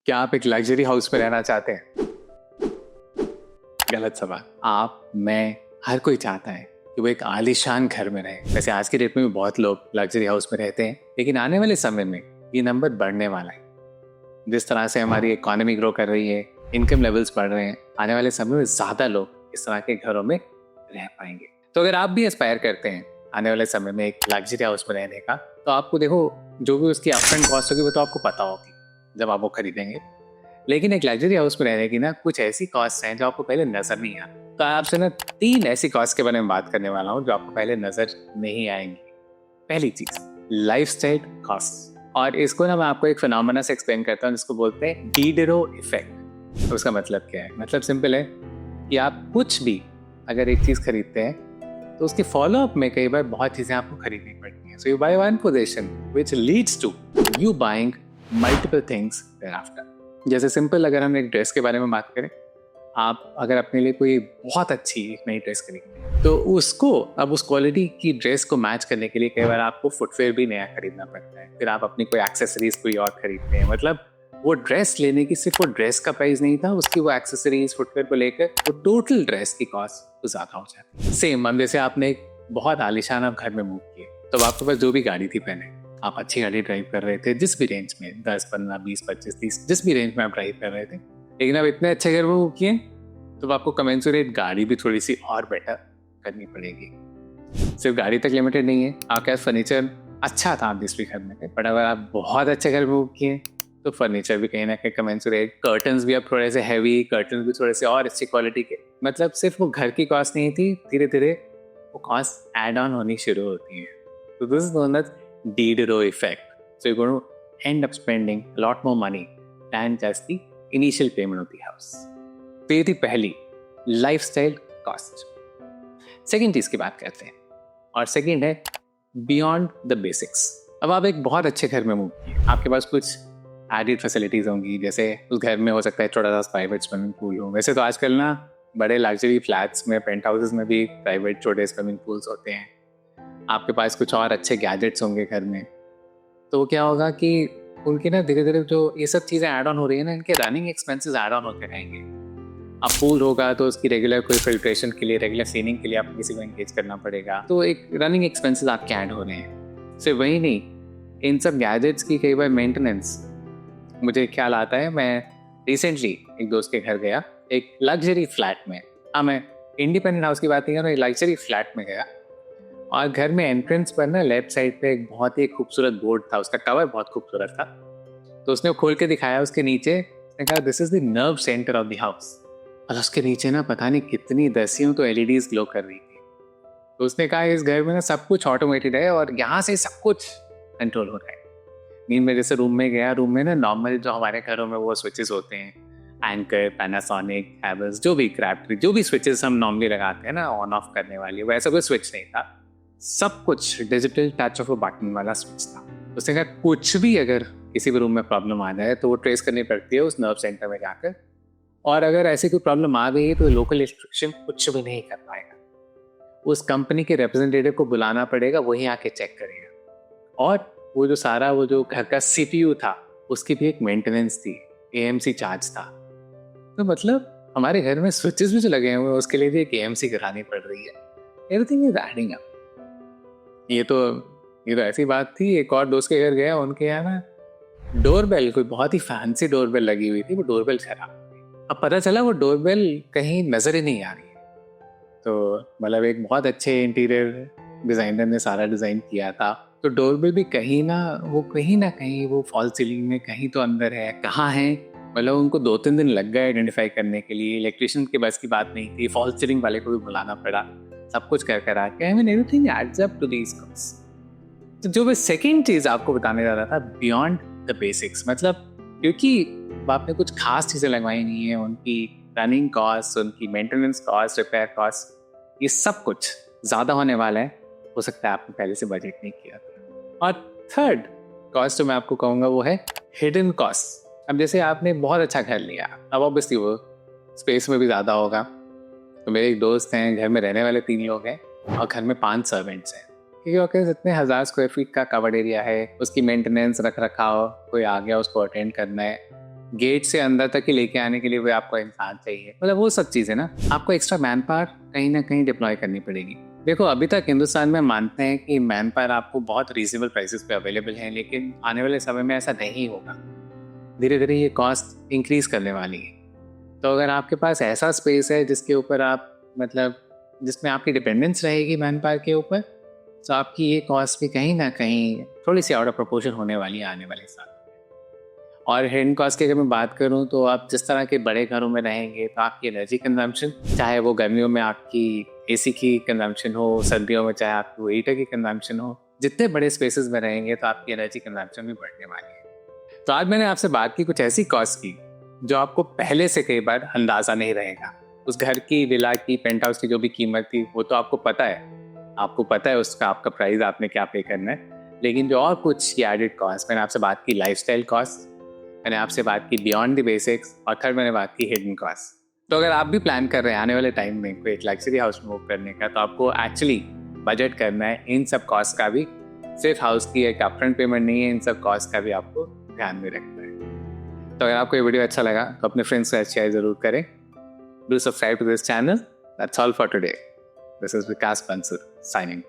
क्या आप एक लग्जरी हाउस में रहना चाहते हैं? गलत सवाल। आप, मैं, हर कोई चाहता है कि वो एक आलीशान घर में रहे। वैसे आज की डेट में भी बहुत लोग लग्जरी हाउस में रहते हैं, लेकिन आने वाले समय में ये नंबर बढ़ने वाला है। जिस तरह से हमारी इकोनॉमी ग्रो कर रही है, इनकम लेवल्स बढ़ रहे हैं, आने वाले समय में ज्यादा लोग इस तरह के घरों में रह पाएंगे। तो अगर आप भी एस्पायर करते हैं आने वाले समय में एक लग्जरी हाउस में रहने का, तो आपको देखो, जो भी उसकी अपफ्रंट कॉस्ट होगी वो तो आपको पता होगी जब आप वो खरीदेंगे। लेकिन एक लग्जरी हाउस में रहने की ना कुछ ऐसी कॉस्ट हैं जो आपको पहले नजर नहीं आती। तो आपसे ना 3 ऐसी कॉस्ट के बारे में बात करने वाला हूँ जो आपको पहले नजर नहीं आएंगी। पहली चीज, लाइफस्टाइल कॉस्ट। और इसको ना मैं आपको एक फिनोमेना से एक्सप्लेन करता हूँ जिसको बोलते हैं डीडरो इफेक्ट। तो उसका मतलब क्या है? मतलब सिंपल है कि आप कुछ भी अगर एक चीज खरीदते हैं तो उसके फॉलो अप में कई बार बहुत चीजें आपको खरीदनी पड़ती हैं। So you buy one possession which leads to you buying multiple things thereafter. जैसे सिंपल अगर हम एक ड्रेस के बारे में बात करें, आप अगर अपने लिए कोई बहुत अच्छी एक नई ड्रेस खरीदते हैं तो उसको अब उस क्वालिटी की ड्रेस को मैच करने के लिए कई बार आपको फुटवेयर भी नया खरीदना पड़ता है। फिर आप अपनी कोई एक्सेसरीज कोई और खरीदते हैं। मतलब वो ड्रेस लेने की सिर्फ वो ड्रेस का प्राइस नहीं था, उसकी वो एक्सेसरीज फुटवेयर को लेकर वो टोटल ड्रेस की कॉस्ट तो ज्यादा हो जाती है। सेम अब जैसे आपने एक बहुत आलीशान आप घर में मूव किए, तो आपके पास जो भी गाड़ी थी पहले, आप अच्छी गाड़ी ड्राइव कर रहे थे जिस भी रेंज में, 10, 15, 20, 25, 30 जिस भी रेंज में आप ड्राइव कर रहे थे, लेकिन अब इतने अच्छे घर में मूव किए तो आपको कमेंसुरेट गाड़ी भी थोड़ी सी और बेटर करनी पड़ेगी। सिर्फ गाड़ी तक लिमिटेड नहीं है, आपका फर्नीचर अच्छा था आप जिस भी घर में थे, बट अगर आप बहुत अच्छे घर में मूव किए तो फर्नीचर भी कहीं ना कहीं कमेंसुरेट, कर्टन्स भी अब थोड़े से हैवी, कर्टन्स भी थोड़े से और अच्छी क्वालिटी के। मतलब सिर्फ वो घर की कॉस्ट नहीं थी, धीरे धीरे वो कॉस्ट ऐड ऑन होनी शुरू होती है। तो this is known as Diderot effect. So you're going to end up spending a lot more money than just the initial payment of the house. तो ये थी पहली लाइफस्टाइल कॉस्ट। सेकेंड चीज की बात करते हैं, और सेकेंड है बियॉन्ड द बेसिक्स। अब आप एक बहुत अच्छे घर में मूव किए, आपके पास कुछ एडिड फैसिलिटीज होंगी, जैसे उस घर में हो सकता है छोटा सा प्राइवेट स्विमिंग पूल हो। वैसे तो आजकल ना बड़े लग्जरी फ्लैट्स में, पेंट हाउसेस में भी प्राइवेट छोटे स्विमिंग पूल्स होते हैं। आपके पास कुछ और अच्छे गैजेट्स होंगे घर में, तो क्या होगा कि उनकी ना धीरे धीरे जो ये सब चीज़ें ऐड ऑन हो रही है ना, इनके रनिंग एक्सपेंसेस ऐड ऑन होते रहेंगे। अब पूल होगा तो उसकी रेगुलर कोई फिल्ट्रेशन के लिए, रेगुलर क्लीनिंग के लिए आपको किसी को एंगेज करना पड़ेगा, तो एक रनिंग एक्सपेंसेस आपके ऐड हो रहे हैं। सिर्फ वही नहीं, इन सब गैजेट्स की कई बार मेंटेनेंस, मुझे ख्याल आता है, मैं रिसेंटली एक दोस्त के घर गया, एक लग्जरी फ्लैट में। हाँ, मैं इंडिपेंडेंट हाउस की बात नहीं कर रहा हूँ, एक लग्जरी फ्लैट में गया, और घर में एंट्रेंस पर ना लेफ्ट साइड पे एक बहुत ही खूबसूरत बोर्ड था, उसका कवर बहुत खूबसूरत था। तो उसने खोल के दिखाया, उसके नीचे उसने कहा this is the nerve centre of the house. और उसके नीचे ना पता नहीं कितनी दसियों तो एलईडीज ग्लो कर रही थी। तो उसने कहा इस घर में ना सब कुछ ऑटोमेटेड है और यहाँ से सब कुछ कंट्रोल हो रहा है। मीन में जैसे रूम में गया, रूम में ना नॉर्मल जो हमारे घरों में वो स्विचेस होते हैं, एंकर, पैनासोनिक, हैवेल्स, जो भी क्रैफ्ट, जो भी स्विचेस हम नॉर्मली लगाते हैं ना ऑन ऑफ करने वाली, वैसा कोई स्विच नहीं था। सब कुछ digital touch of a button वाला स्विच था। उसने कहा कुछ भी अगर किसी भी रूम में प्रॉब्लम आ जाए तो वो ट्रेस करनी पड़ती है उस नर्व सेंटर में जाकर, और अगर ऐसी कोई प्रॉब्लम आ गई तो लोकल इलेक्ट्रिशियन कुछ भी नहीं कर पाएगा। उस कंपनी के रिप्रेजेंटेटिव को बुलाना पड़ेगा, वही आके चेक करेगा। और वो जो सारा वो जो घर का सीपीयू था उसकी भी एक मेंटेनेंस थी, एएमसी चार्ज था। तो मतलब हमारे घर में स्विचेस भी जो लगे हुए हैं उसके लिए भी एक एएमसी करानी पड़ रही है। Everything is adding up. ये तो ऐसी बात थी, एक और दोस्त के घर गया, उनके यहाँ ना डोरबेल, कोई बहुत ही फैंसी डोरबेल लगी हुई थी, वो डोरबेल खराब। अब पता चला वो डोरबेल कहीं नजर ही नहीं आ रही है। तो मतलब एक बहुत अच्छे इंटीरियर डिजाइनर ने सारा डिजाइन किया था, तो डोरबेल भी कहीं ना कहीं वो फॉल सीलिंग में कहीं तो अंदर है। कहाँ है? मतलब उनको 2-3 दिन लग गए आइडेंटिफाई करने के लिए। इलेक्ट्रिशियन के बस की बात नहीं थी, फॉल सीलिंग वाले को भी बुलाना पड़ा, सब कुछ कर आके। I mean everything adds up to these cost. तो जो मैं सेकंड चीज आपको बताने जा रहा था, बियॉन्ड द बेसिक्स, मतलब क्योंकि आपने कुछ खास चीजें लगवाई नहीं है, उनकी रनिंग कॉस्ट, उनकी मेंटेनेंस कॉस्ट, रिपेयर कॉस्ट, ये सब कुछ ज्यादा होने वाला है। हो सकता है आपने पहले से बजट नहीं किया था। और थर्ड कॉस्ट जो मैं आपको कहूंगा वो है हिडन कॉस्ट। अब जैसे आपने बहुत अच्छा घर लिया, अब ऑब्वियसली वो स्पेस में भी ज्यादा होगा। तो मेरे एक दोस्त हैं, घर में रहने वाले 3 लोग हैं और घर में 5 सर्वेंट्स हैं, क्योंकि इतने 1000 स्क्वायर फीट का कवर्ड एरिया है, उसकी मेंटेनेंस, रख रखाव, कोई आ गया उसको अटेंड करना है। गेट से अंदर तक ही लेके आने के लिए भी आपको इंसान चाहिए, मतलब वो सब चीज़ें ना आपको एक्स्ट्रा मैन पावर कहीं ना कहीं डिप्लॉय करनी पड़ेगी। देखो अभी तक हिंदुस्तान में मानते हैं कि मैन पावर आपको बहुत रीजनेबल प्राइसेस पे अवेलेबल है, लेकिन आने वाले समय में ऐसा नहीं होगा। धीरे धीरे ये कॉस्ट इंक्रीज करने वाली है। तो अगर आपके पास ऐसा स्पेस है जिसके ऊपर आप मतलब जिसमें आपकी डिपेंडेंस रहेगी मैन पावर के ऊपर, तो आपकी ये कॉस्ट भी कहीं ना कहीं थोड़ी सी आउट ऑफ प्रोपोर्शन होने वाली है आने वाले साल। और हिडन कॉस्ट की अगर मैं बात करूं तो आप जिस तरह के बड़े घरों में रहेंगे तो आपकी एनर्जी कंजम्पशन, चाहे वो गर्मियों में आपकी एसी की कंजम्पशन हो, सर्दियों में चाहे आपको हीटर की कंजम्पशन हो, जितने बड़े स्पेसेस में रहेंगे तो आपकी एनर्जी कंजम्पशन भी बढ़ने वाली है। तो आज मैंने आपसे बात की कुछ ऐसी कॉस्ट की जो आपको पहले से कई बार अंदाजा नहीं रहेगा। उस घर की, विला की, पेंट हाउस की जो भी कीमत थी वो तो आपको पता है, उसका आपका प्राइस आपने क्या पे करना है। लेकिन जो और कुछ एडेड कॉस्ट, मैंने आपसे बात की लाइफस्टाइल कॉस्ट, मैंने आपसे बात की बियॉन्ड द बेसिक्स, और थर्ड मैंने बात की हिडन कॉस्ट। तो अगर आप भी प्लान कर रहे हैं आने वाले टाइम में कोई एक लग्जरी हाउस में मूव करने का, तो आपको एक्चुअली बजट करना है इन सब कॉस्ट का भी। सिर्फ हाउस की एक अपफ्रंट पेमेंट नहीं है, इन सब कॉस्ट का भी आपको ध्यान में रखना है। तो अगर आपको ये वीडियो अच्छा लगा तो अपने फ्रेंड्स के साथ शेयर जरूर करें। Do subscribe to this channel. That's all for today. This is Vikas Bansur signing.